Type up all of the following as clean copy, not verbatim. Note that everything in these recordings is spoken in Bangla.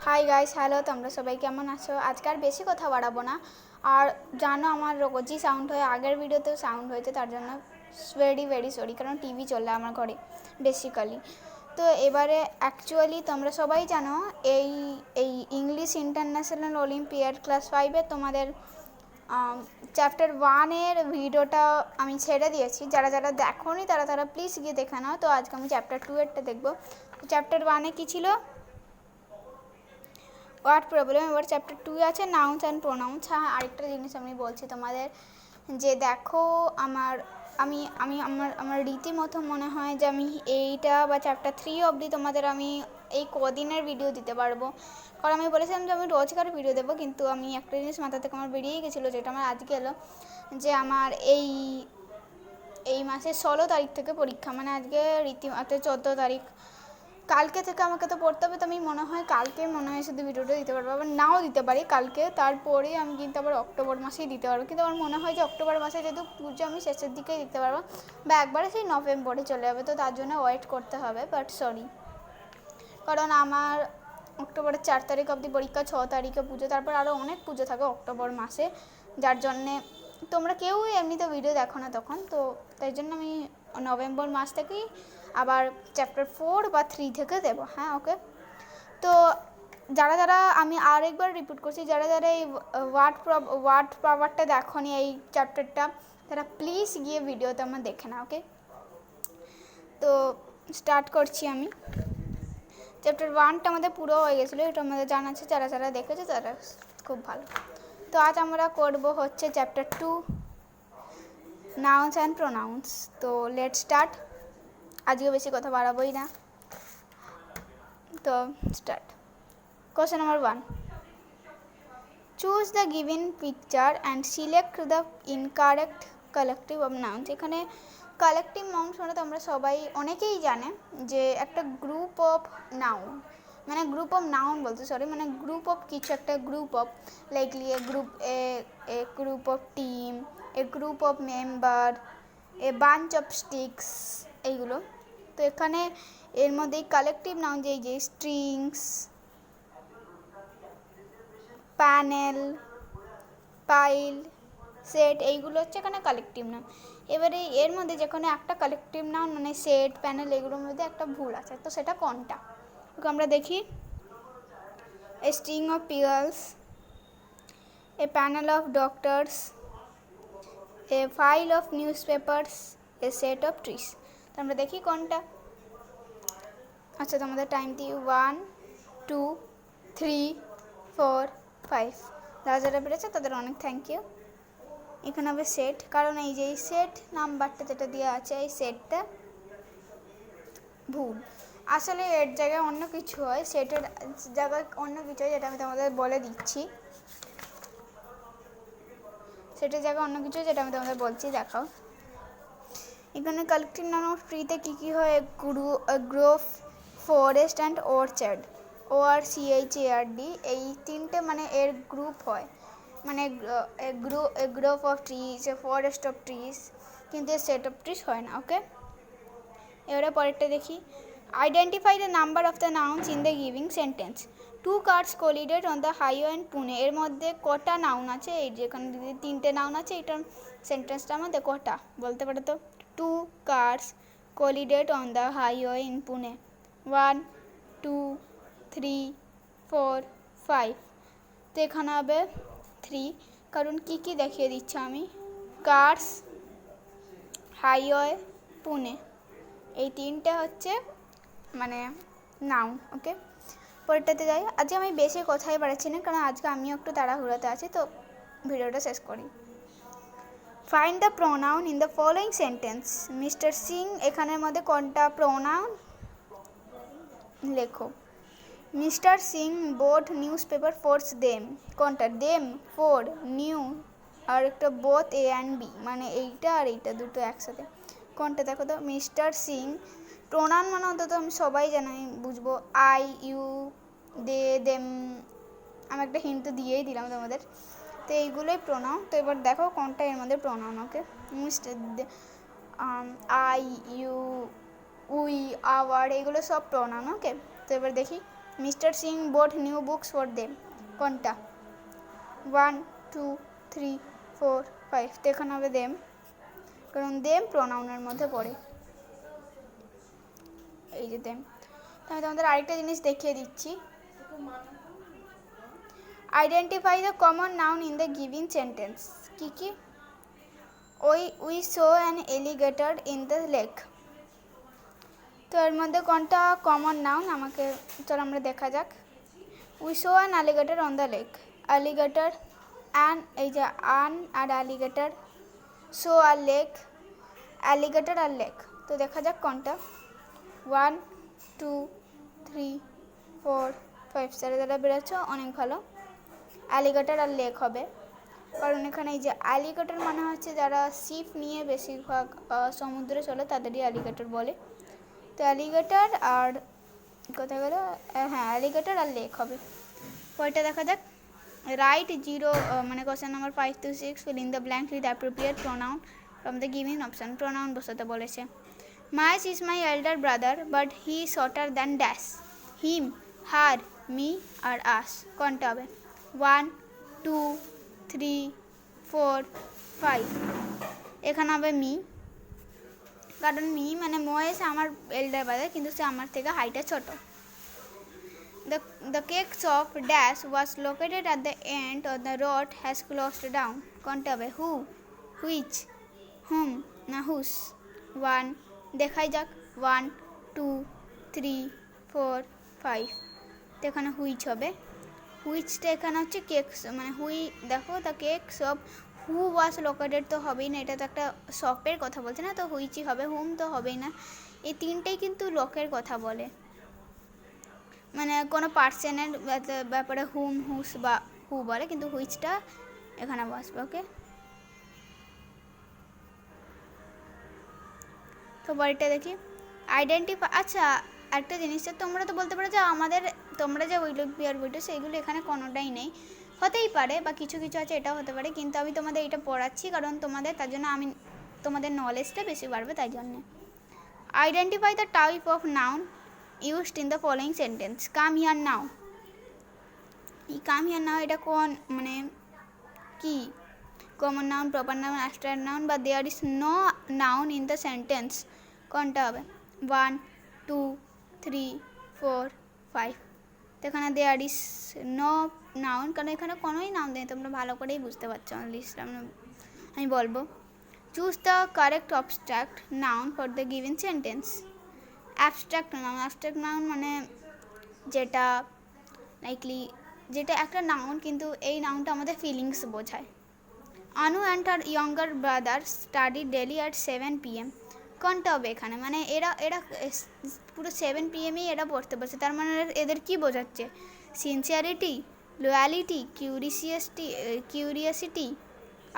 হাই গাইস, হ্যালো, তোমরা সবাই কেমন আছো? আজকে আর বেশি কথা বাড়াবো না। আর জানো আমার রোজই সাউন্ড হয়, আগের ভিডিওতেও সাউন্ড হয়েছে, তার জন্য ভেরি ভেরি সরি, কারণ টিভি চলে আমার ঘরে বেসিক্যালি। তো এবারে অ্যাকচুয়ালি তোমরা সবাই জানো এই এই ইংলিশ ইন্টারন্যাশনাল অলিম্পিয়াড ক্লাস 5-এ তোমাদের চ্যাপ্টার 1-এর ভিডিওটা আমি ছেড়ে দিয়েছি। যারা যারা দেখোনি তারা প্লিজ গিয়ে দেখে নাও। তো আজকে আমি চ্যাপ্টার 2-এরটা দেখবো। চ্যাপ্টার 1-এ কী ছিল? Word problem. এবার চ্যাপ্টার 2 আছে নাউন্স অ্যান্ড প্রোনাউন্স। হ্যাঁ, আরেকটা জিনিস আমি বলছি তোমাদের, যে দেখো আমার রীতিমতো মনে হয় যে আমি এইটা বা চ্যাপ্টার 3 অবধি তোমাদের আমি এই কদিনের ভিডিও দিতে পারবো। কারণ আমি বলেছিলাম যে আমি রোজকার ভিডিও দেবো, কিন্তু আমি একটা জিনিস মাথা থেকে আমার বেরিয়েই গেছিলো, যেটা আমার আজকে এলো, যে আমার এই মাসের 16 তারিখ থেকে পরীক্ষা। মানে আজকে রীতিমতো 14 তারিখ, কালকে থেকে আমাকে তো পড়তে হবে। তো আমি মনে হয় কালকে শুধু ভিডিওটা দিতে পারবো, আবার নাও দিতে পারি কালকে। তারপরে আমি কিন্তু আবার অক্টোবর মাসেই দিতে পারবো, কিন্তু আমার মনে হয় যে অক্টোবর মাসে যেহেতু পুজো আমি শেষের দিকেই দিতে পারবো, বা একবারে সেই নভেম্বরে চলে যাবে। তো তার জন্য ওয়েট করতে হবে, বাট সরি, কারণ আমার অক্টোবরের 4 তারিখ অবধি পরীক্ষা, 6 তারিখে পুজো, তারপর আরও অনেক পুজো থাকে অক্টোবর মাসে, যার জন্যে তোমরা কেউ এমনিতে ভিডিও দেখো না তখন। তো তাই জন্য আমি নভেম্বর মাস থেকেই আবার চ্যাপ্টার 4 বা 3 থেকে দেবো। হ্যাঁ, ওকে। তো যারা যারা, আমি আরেকবার রিপিট করছি, যারা যারা এই ওয়ার্ড পাওয়ারটা দেখো নি এই চ্যাপ্টারটা, তারা প্লিজ গিয়ে ভিডিওতে আমার দেখে না। ওকে, তো স্টার্ট করছি আমি। চ্যাপ্টার 1টা আমাদের পুরো হয়ে গেছিলো, এটা আমাদের জানা আছে, যারা যারা দেখেছে তারা খুব ভালো। তো আজ আমরা করব হচ্ছে চ্যাপ্টার 2 নাউন্স অ্যান্ড প্রোনাউন্স। তো লেটস স্টার্ট। আজকে বেশি কথা বাড়াবোই না, তো start. Question number 1, choose the given picture and select the incorrect collective of nouns. এখানে কালেকটিভ নাউন শুনে তোমরা সবাই অনেকেই জানে যে একটা গ্রুপ অফ নাউন, মানে গ্রুপ অফ নাউন বলতে সরি, মানে গ্রুপ অফ কিছু একটা, group of likely A group of team, A group of member, a bunch of sticks, এইগুলো। তো এখানে এর মধ্যে কালেকটিভ নাউন যে স্ট্রিংস, প্যানেল, পাইল, সেট, এইগুলো হচ্ছে এখানে কালেকটিভ নাউন। এবারে এর মধ্যে যেখানে একটা কালেকটিভ নাউন মানে সেট, প্যানেল, এগুলোর মধ্যে একটা ভুল আছে, তো সেটা কোনটা? ওকে, আমরা দেখি। A string of pearls, a panel of doctors, a file of newspapers, a set of trees. তো আমরা দেখি কোনটা। আচ্ছা, তোমাদের টাইম দিই 1 2 3 4 5। যারা যারা বেড়েছে তাদের অনেক থ্যাংক ইউ। এখানে হবে সেট, কারণ এই যে এই সেট নাম্বারটা যেটা দেওয়া আছে, এই সেটটা ভুল। আসলে এর জায়গায় অন্য কিছু হয়, সেটের জায়গায় অন্য কিছু হয়, যেটা আমি তোমাদের বলে দিচ্ছি। সেটের জায়গায় অন্য কিছু, যেটা আমি তোমাদের বলছি, দেখাও। এখানে কালেকটিভ নাউন অফ ট্রিতে কী কী হয়? Grove, forest and orchard, ORCHARD, এই তিনটে মানে এর গ্রুপ হয়, মানে Grove of trees, forest of trees, কিন্তু এর সেট অফ ট্রিজ হয় না। ওকে, এবারে পরেরটা দেখি। Identify the number of the nouns in the giving sentence. 2 cars collided on the highway in Pune. এর মধ্যে কটা নাউন আছে? এই যেখানে যদি 3টে নাউন আছে, এটার সেন্টেন্সটার মধ্যে কটা বলতে পারো তো? 2 cars collided on the highway in Pune. 1 2 3 4 5। তো এখানে হবে 3, কারণ কি কি দেখিয়ে দিচ্ছি আমি। কার্স, হাইওয়ে, পুনে, এই তিনটে হচ্ছে মানে নাউন। ওকে, পরেরটাতে যাই। আজকে আমি বেশি কথাই বাড়াচ্ছি না, কারণ আজকে আমিও একটু তাড়াহুড়োতে আছি, তো ভিডিওটা শেষ করি। Find the pronoun in the following sentence. Mister Singh, এখানের মধ্যে কোনটা প্রোনাউন লেখো। Mister Singh boat news paper force them, কোনটা? দেম, ফোর, নিউ, আর একটা বোথ এ অ্যান্ড বি, মানে এইটা আর এইটা দুটো একসাথে, কোনটা দেখো তো? মিস্টার সিং। প্রোনাউন মানে অন্তত আমি সবাই জানি, বুঝবো, আই, ইউ, দে, দেম। আমি একটা হিন্ট তো দিয়েই দিলাম তোমাদের। তো এইগুলোই প্রোনাউন। তো এবার দেখো কোনটা এর মধ্যে pronoun. Okay, mister, I, you, we, our, এগুলো সব প্রোনাউন। ওকে, তো এবার দেখি mister Singh bought new books for them, কোনটা? 1 2 3 4 5, তো এখানে হবে দেম, কারণ দেম প্রোনাউনের মধ্যে পড়ে, এই যে দেম। তো আমি তোমাদের আরেকটা জিনিস দেখিয়ে দিচ্ছি, identify the common noun in the giving sentence. কি কি? We so an alligator in the lake, তো এর মধ্যে কোনটা কমন নাউন আমাকে চলো আমরা দেখা যাক। We so an alligator on the lake, alligator an, এই যে আন আর অ্যালিগেটর, সো আর লেক, অ্যালিগেটর আর লেক, তো দেখা যাক কোনটা। 1 2 3 4 5, যারা বেরোচ্ছ অনেক ভালো, অ্যালিগেটর আর লেক হবে, কারণ এখানে এই যে অ্যালিগেটর মানে হচ্ছে যারা শিপ নিয়ে বেশিরভাগ সমুদ্রে চলে তাদেরই অ্যালিগেটর বলে, তো অ্যালিগেটর আর কোথায় গেল, হ্যাঁ অ্যালিগেটর আর লেক হবে। পরেরটা দেখা যাক, রাইট 0 মানে question number 5 to 6, fill in the blank with appropriate pronoun from the given option, pronoun বসাতে বলেছে। Mike's is my elder brother but he shorter than dash, him, her, me আর আস, কোনটা হবে? 1 2 3 4 5, এখানে হবে মি, কারণ মি মানে মহেশ আমার এল্ডার ব্রাদার, কিন্তু সে আমার থেকে হাইটে ছোট। The cake shop dash was located at the end of the road has closed down, কোনটা হবে? হু, হুইচ, হুম না হুস? 1, দেখাই যাক, 1 2 3 4 5, তো এখানে হুইচ হবে, হুইচটা এখানে হচ্ছে কেক, মানে হুই, দেখো the cake shop, who was located তো হবেই না, এটা তো একটা শপের কথা বলছে না, তো হুইচই হবে, হুম তো হবেই না, এই তিনটেই কিন্তু লোকের কথা বলে, মানে কোনো পার্সনের ব্যাপারে হুম, হুস বা হু বলে, কিন্তু হুইচটা এখানে বসবে। ওকে, তো পরেরটা দেখি, আইডেন্টিফাই। আচ্ছা একটা জিনিস, তোমরা তো বলতে পারো যে আমাদের, তোমরা যে উইকিপিডিয়ার ভিডিও সেইগুলো এখানে কোনোটাই নেই, হতেই পারে বা কিছু কিছু আছে, এটাও হতে পারে, কিন্তু আমি তোমাদের এটা পড়াচ্ছি কারণ তোমাদের, তার জন্য আমি তোমাদের নলেজটা বেশি বাড়বে তাই জন্যে। Identify the type of noun used in the following sentence, come here now, এই come here now এটা কোন, মানে কি, common noun, proper noun, abstract noun, বা there is no noun in the sentence, কোনটা হবে? 1 2 3 4 5, তো এখানে দেয়ার ইজ নো নাউন, কারণ এখানে কোনোই নাউন নেই, তোমরা ভালো করেই বুঝতে পারছো আমার লিস্ট, আমি বলবো। Choose the correct abstract noun for the given sentence, abstract noun, abstract noun মানে যেটা লাইকলি, যেটা একটা নাউন কিন্তু এই নাউনটা আমাদের ফিলিংস বোঝায়। আনু and her younger brother study daily at 7 PM, কোনটা হবে এখানে? মানে এরা পুরো 7 PM-এই এরা পড়তে পারছে, তার মানে এদের কি বোঝাচ্ছে? সিনসিয়ারিটি, লয়ালিটি, কিউরিয়াসিটি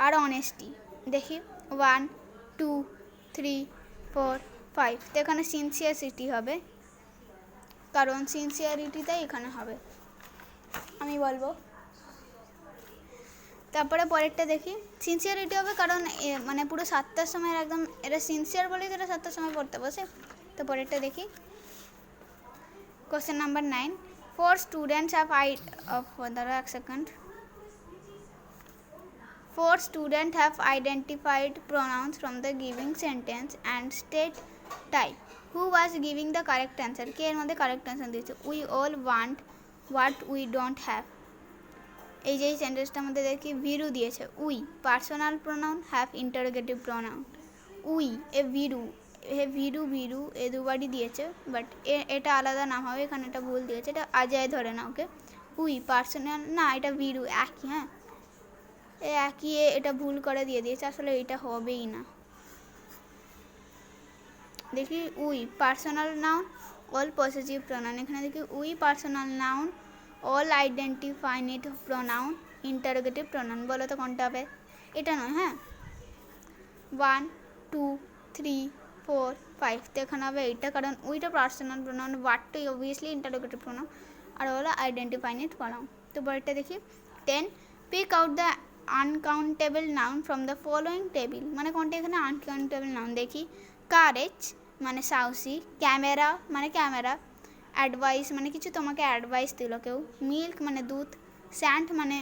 আর অনেস্টি। দেখি 1 2 3 4 5, তো এখানে সিনসিয়ারিটি হবে, কারণ সিনসিয়ারিটিটাই এখানে হবে, আমি বলবো। তারপরে পরেরটা দেখি, সিনসিয়ারিটি হবে কারণ মানে পুরো 7টার সময় একদম এরা সিনসিয়ার বলেই তো এরা 7টার সময় পড়তে বসে। তো পরেরটা দেখি, কোশ্চেন নাম্বার 9, 4 students have এক second, 4 students have identified pronouns from the giving sentence and state type. Who was giving the correct answer? কে এর মধ্যে কারেক্ট অ্যান্সার দিয়েছে? We all want what we don't have. এই যে সেন্টেন্সটার মধ্যে দেখি ভিরু দিয়েছে, we personal pronoun, have interrogative pronoun, we এ ভিরু, ভিরু এ দুবারই দিয়েছে, বাট এটা আলাদা নাম হবে, এখানে এটা ভুল দিয়েছে, এটা আজয় ধরে না, ওকে। উই পার্সোনাল না, এটা ভিরু একই, হ্যাঁ একই, এটা ভুল করে দিয়ে দিয়েছে, আসলে এটা হবেই না। দেখি we personal noun, all possessive pronoun, এখানে দেখি we personal noun, all identified pronoun, interrogative pronoun, বলো তো কোনটা হবে? এটা নয়, হ্যাঁ 1 2 3 4 5, তো এখানে হবে এইটা, কারণ উইটা পার্সোনাল প্রোনাউন, ওয়ার্ডটা অবভিয়াসলি ইন্টারোগেটিভ প্রোনাউন, আর হলো আইডেন্টিফাইড প্রোনাউন। তো পরেরটা দেখি 10, pick out the uncountable noun from the following table, মানে কোনটা এখানে আনকাউন্টেবল নাউন? দেখি কারেজ মানে সাহসী, ক্যামেরা মানে ক্যামেরা, অ্যাডভাইস মানে কিছু তোমাকে অ্যাডভাইস দিল কেউ, মিল্ক মানে দুধ, স্যান্ড মানে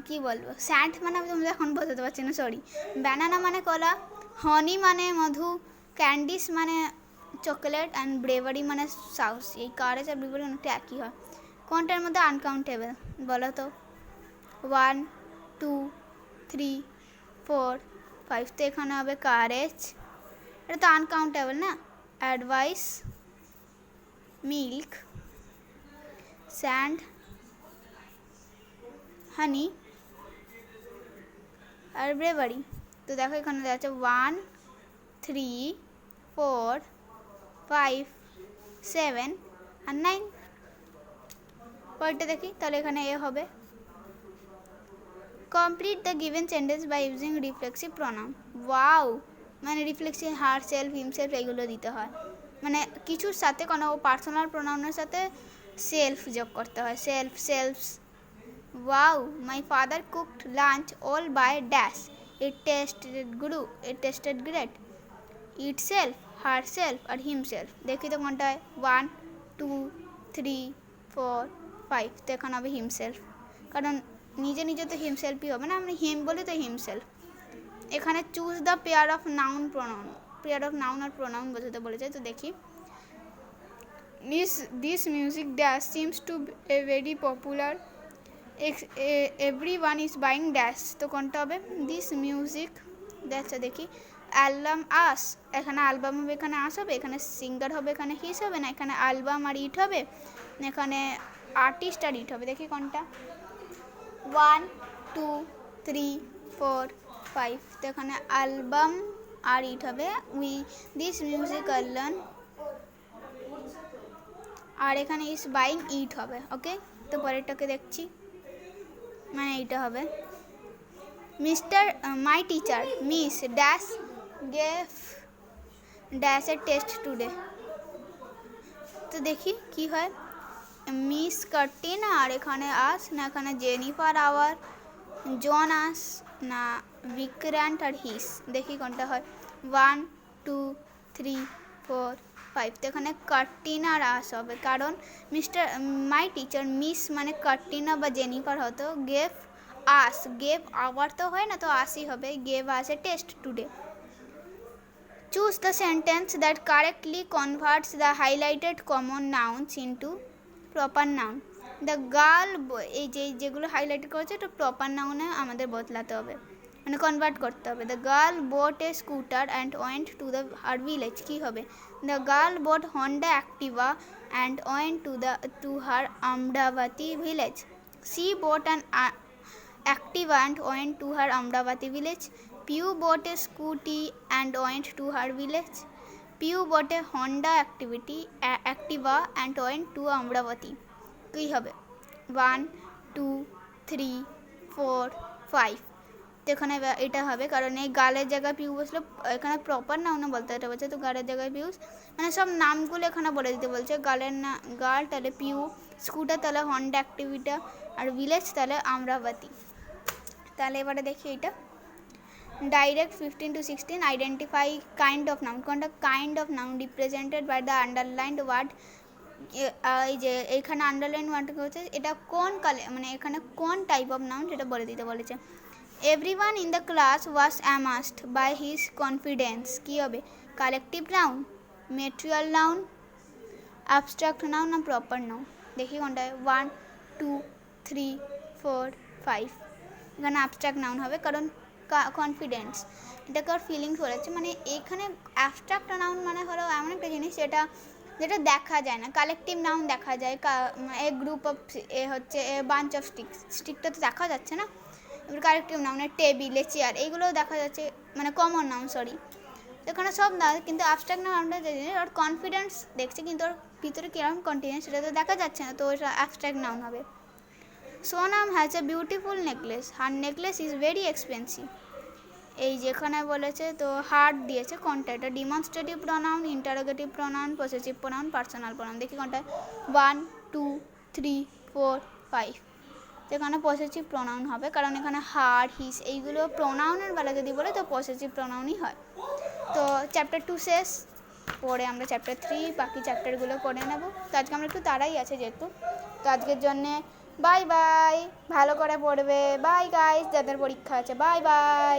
কী বলবো, স্যান্ড মানে আমি তোমরা এখন বোঝাতে পারছি না, সরি। ব্যানানা মানে কলা, হনি মানে মধু, ক্যান্ডিস মানে চকোলেট, অ্যান্ড ব্রেভারি মানে সাহস। এই কারেজ আর ব্রেভারি অনেকটা একই হয়। কোনটার মধ্যে আনকাউন্টেবল বলো তো? 1 2 3 4 5, তো এখানে হবে কারেজ, এটা তো আনকাউন্টেবল না। অ্যাডভাইস, মিল্ক, স্যান্ড, হানি আর ব্রেভারি। তো দেখো এখানে দেখা যাচ্ছে 1 3 4 5 7 আর 9। পরেরটা দেখি, তাহলে এখানে এ হবে। Complete the given sentence by using reflexive pronoun. Wow, মানে রিফ্লেক্সিভ হার সেলফ, হিমসেলফ এইগুলো দিতে হয়, মানে কিছুর সাথে কোনো পার্সোনাল প্রোনাউনের সাথে সেলফ যোগ করতে হয়, self, selves. Wow, my father cooked lunch all by dash, it tasted great, itself, herself আর হিমসেলফ। দেখি তো কোনটা হয়। 1 2 3 4 5, তো এখানে হবে হিমসেলফ, কারণ নিজে নিজে তো হিমসেলফই হবে না, আমি হিম বলি তো হিমসেলফ। এখানে choose the pair of noun pronoun, pair of noun আর প্রোনাউন বোঝাতে বলেছে। তো দেখি, this music dash seems to a very popular, everyone is buying dash, তো কোনটা হবে? This music dash. দেখি, অ্যালবাম আস, এখানে অ্যালবাম হবে, এখানে আস হবে, এখানে সিঙ্গার হবে, এখানে হিস হবে না, এখানে অ্যালবাম আর ইট হবে, এখানে আর্টিস্ট আর ইট হবে। দেখি কোনটা? 1 2 3 4 5, তো এখানে অ্যালবাম আর ইট হবে, দিস মিউজিক আর্লান, আর এখানে ইজ বাইং ইট হবে। ওকে, তো পরেরটাকে দেখছি, মানে এইটা হবে। Mister my teacher miss dash gave dash a test today, তো দেখি কি হয়। মিস কার্টিনা, আর এখানে আস না, এখানে জেনিফার আওয়ার, জন আস না, বিক্রান্ট আর হিস। দেখি কোনটা হয়। 1 2 3 4 5, তো এখানে কার্টিনা আর আস হবে, কারণ মিস্টার মাই টিচার মিস মানে কার্টিনা বা জেনিফার হতো, গেভ আস, গেভ আওয়ার তো হয় না, তো আসই হবে, gave us A test today. Choose the sentence that correctly converts the highlighted common nouns into proper noun. The girl, এই যেগুলো হাইলাইটেড করেছে এটা প্রপার নাউনে আমাদের বদলাতে হবে, মানে কনভার্ট করতে হবে। The girl bought a scooter and went to the আর ভিলেজ, কী হবে? The girl bought Honda Activa and went to her Amravati village. She bought an Activa and went to her Amravati village. Piu bought a Scooty and went to her village. Piu bought a Honda Activa and went to Amravati. কী হবে? 1 2 3 4 5, তো এখানে এটা হবে, কারণ এই গালের জায়গায় পিউ বসলে এখানে প্রপার নাউনে বলতে এটা বলছে, তো গালের জায়গায় পিউস, মানে সব নামগুলো এখানে বলে দিতে বলছে। গালের না গাল, তাহলে পিউ, স্কুটার তাহলে হন্ডা অ্যাক্টিভিটা, আর ভিলেজ তাহলে আমরাবতী। তাহলে এবারে দেখি এটা। Direct 15 to 16, identify kind of noun. কোনটা kind of noun? Represented by the underlined word. এই যে এইখানে আন্ডারলাইন ওয়ার্ডটা হচ্ছে, এটা কোন মানে এখানে কোন টাইপ অফ নাউন সেটা বলে দিতে বলেছে। Everyone in the class was amused by his confidence, কী হবে? Collective noun, material noun, abstract noun না প্রপার নাউন? দেখি কোনটা। 1 2 3 4 5, এখানে অ্যাবস্ট্রাক্ট নাউন হবে, কারণ কনফিডেন্স এটাকে ওর ফিলিংস বলেছে, মানে এখানে অ্যাবস্ট্রাক্ট নাউন মানে হলো এমন একটা জিনিস যেটা দেখা যায় না। কালেকটিভ নাউন দেখা যায়, এ গ্রুপ অফ, এ হচ্ছে এ বাঞ্চ অফ স্টিকটা তো দেখা যাচ্ছে না। এবার কালেকটিভ নাউনের টেবিলে, চেয়ার, এইগুলোও দেখা যাচ্ছে, মানে কমন নাউন, সরি। এখানে সব না, কিন্তু অ্যাবস্ট্রাক্ট নাউনটা যে জিনিস, ওর কনফিডেন্স দেখছে, কিন্তু ওর ভিতরে কীরকম কনফিডেন্স সেটা তো দেখা যাচ্ছে না, তো ওটা অ্যাবস্ট্রাক্ট নাউন হবে। Sonam has a beautiful necklace, her necklace is very expensive. এই যেখানে বলেছে তো হার্ট দিয়েছে, কোনটা? এটা demonstrative pronoun, interrogative pronoun, possessive pronoun, personal pronoun. দেখি কোনটা। 1 2 3 4 5, এখানে পসেসিভ প্রোনাউন হবে, কারণ এখানে হার, হিস এইগুলো প্রোনাউনের বেলা যদি বলে তো পসেসিভ প্রোনাউনই হয়। তো চ্যাপ্টার 2 শেষ। তারপরে আমরা চ্যাপ্টার 3 বাকি চ্যাপ্টারগুলো করে নেব। তো আজকে আমরা একটু তাড়াই আছে যেহেতু, তো আজকের জন্যে বাই বাই, ভালো করে পড়বে, বাই গাইস, যাদের পরীক্ষা আছে, বাই বাই।